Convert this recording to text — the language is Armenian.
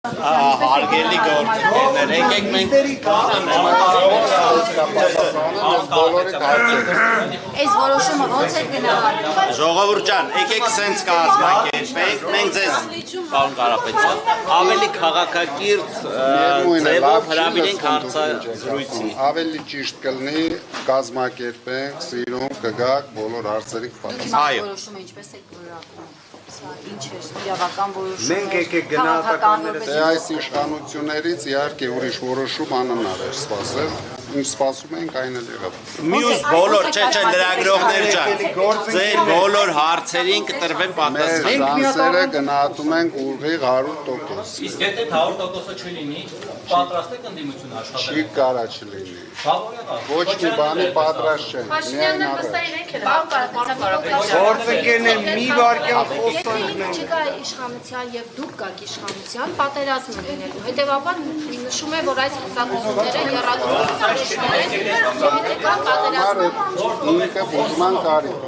Հարգելի գործընկերներ, եկեք մենք Այս որոշումը ո՞նց է գնահատվում։ Ժողովուրդ ջան, եկեք սենց կազմակերպենք, մենք ձեզ, պարոն Կարապետյան, ավելի քաղաքակիրթ ձևով հրավիրենք հարցազրույցի։ Ավելի ճիշտ կլինի կազմակերպենք, սիրում կգաք բոլոր հարցերի կպատասխանենք։ Այո։ Որոշումը ինչպես է որակում։ Սա ինչ է իրավական որոշում։ Մենք եկեք գնահատականները Դե այս իշխանություններից իհարկե ուրիշ որոշում անհնար էր սպասել, ինչ սպասում ենք այն էլ եղավ։ Մյուս բոլոր, չէ, լրագրողներ ջան, ձեր բոլոր հարցերին կտրվեն պատասխան։ Շանսերը գնահատում ենք ուղիղ 100%։ Իսկ եթե 100%-ը չլինի, պատրաստ եք ընդդիմություն աշխատել։ Չի կարա չլինի։ Ոչ մի բանի պատրաստ չենք։ Միայն գործընկերներ մի վարքյան խոսանք Չկա իշխանության եւ դուք կաք իշխանության պատերազմ լինելու։ Հետևաբար նշում է, որ այս կուսակցությունները եռադրող կառույցներ են, եւ եթե կա պատերազմ ինքը բուժման կարիք